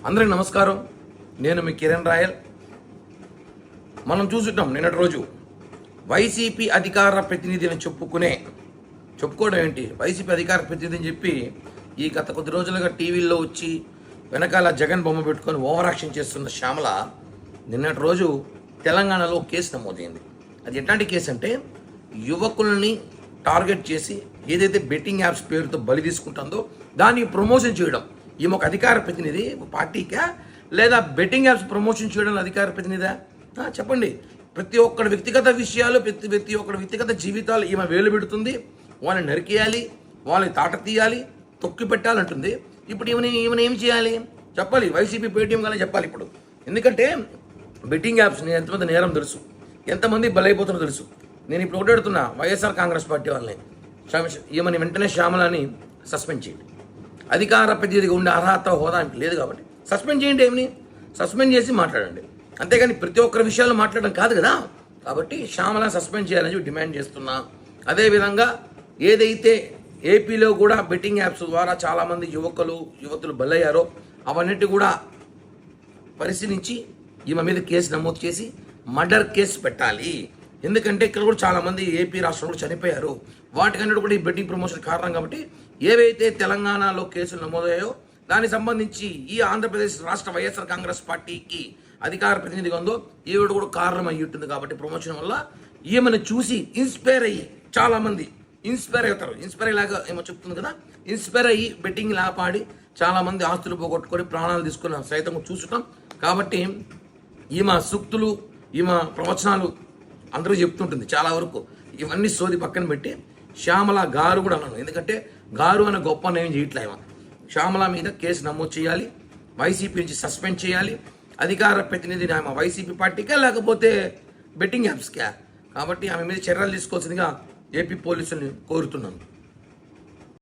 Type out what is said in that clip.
అందరికి నమస్కారం. నేను మీ కిరణ్ రాయల్. మనం చూసుంటాం నిన్నటి రోజు వైసీపీ అధికార ప్రతినిధి అని చెప్పుకోవడం ఏంటి, వైసీపీ అధికార ప్రతినిధి అని చెప్పి ఈ గత కొద్ది రోజులుగా టీవీల్లో వచ్చి వెనకాల జగన్ బొమ్మ పెట్టుకొని ఓవర్ యాక్షన్ చేస్తున్న శ్యామల నిన్నటి రోజు తెలంగాణలో కేసు నమోదైంది. అది ఎట్లాంటి కేసు అంటే, యువకుల్ని టార్గెట్ చేసి ఏదైతే బెట్టింగ్ యాప్స్ పేరుతో బలి తీసుకుంటుందో దాన్ని ప్రమోషన్ చేయడం. ఈమె ఒక అధికార ప్రతినిధి పార్టీకా, లేదా బెట్టింగ్ యాప్స్ ప్రమోషన్ చేయడం అధికార ప్రతినిధా? చెప్పండి. ప్రతి ఒక్కరి వ్యక్తిగత విషయాలు, ప్రతి ఒక్కరి వ్యక్తిగత జీవితాలు ఈమె వేలు పెడుతుంది. వాళ్ళని నరికేయాలి, వాళ్ళని తాట తీయాలి, తొక్కి పెట్టాలంటుంది. ఇప్పుడు ఈమెను ఏం చేయాలి చెప్పాలి. వైసీపీ పేటీఎం కానీ చెప్పాలి ఇప్పుడు. ఎందుకంటే బెట్టింగ్ యాప్స్ ఎంతమంది నేరం తెలుసు, ఎంతమంది బలైపోతున్నారో తెలుసు. నేను ఇప్పుడు ఒకటెడుతున్నా వైఎస్ఆర్ కాంగ్రెస్ పార్టీ వాళ్ళని, ఈమెని వెంటనే శ్యామలని సస్పెండ్ చేయండి. అధికార ప్రతినిధిగా ఉండే అర్హత హోదా లేదు కాబట్టి సస్పెండ్ చేయండి. ఏమని సస్పెండ్ చేసి మాట్లాడండి, అంతేగాని ప్రతి ఒక్కరి విషయాలు మాట్లాడడం కాదు కదా. కాబట్టి శ్యామలను సస్పెండ్ చేయాలని డిమాండ్ చేస్తున్నా. అదేవిధంగా ఏదైతే ఏపీలో కూడా బెట్టింగ్ యాప్స్ ద్వారా చాలామంది యువతులు బలయ్యారో అవన్నిటి కూడా పరిశీలించి ఈమె మీద కేసు నమోదు చేసి మర్డర్ కేసు పెట్టాలి. ఎందుకంటే ఇక్కడ కూడా చాలామంది ఏపీ రాష్ట్రంలో చనిపోయారు. వాటికన్నిటి కూడా ఈ బెట్టింగ్ ప్రమోషన్ కారణం. కాబట్టి ఏవైతే తెలంగాణలో కేసులు నమోదయ్యాయో దానికి సంబంధించి ఈ ఆంధ్రప్రదేశ్ రాష్ట్ర వైఎస్ఆర్ కాంగ్రెస్ పార్టీకి అధికార ప్రతినిధిగా ఉందో ఈవిడ కూడా కారణం అయ్యి ఉంటుంది. కాబట్టి ప్రమోషన్ వల్ల ఈమెను చూసి ఇన్స్పైర్ అయ్యి చాలామంది ఇన్స్పైర్ అవుతారు. ఇన్స్పైర్ అయ్యేలాగా ఏమో చెప్తుంది కదా, ఇన్స్పైర్ అయ్యి బెట్టింగ్ లాపాడి చాలామంది ఆస్తులు పోగొట్టుకొని ప్రాణాలు తీసుకున్న సైతం చూసుకుంటాం. కాబట్టి ఈమె సూక్తులు, ఈమె ప్రవచనాలు అందరూ చెప్తుంటుంది చాలా వరకు. ఇవన్నీ సోది పక్కన పెట్టి శ్యామల గారు కూడా అన్నాను. ఎందుకంటే గారు అనే గొప్ప నేమ్ చేయట్లే. శ్యామల మీద కేసు నమోదు చేయాలి, వైసీపీ నుంచి సస్పెండ్ చేయాలి. అధికార ప్రతినిధిని ఆమె వైసీపీ పార్టీకా లేకపోతే బెట్టింగ్ యాప్స్కా? కాబట్టి ఆమె మీద చర్యలు తీసుకోవాల్సిందిగా ఏపీ పోలీసుల్ని కోరుతున్నాను.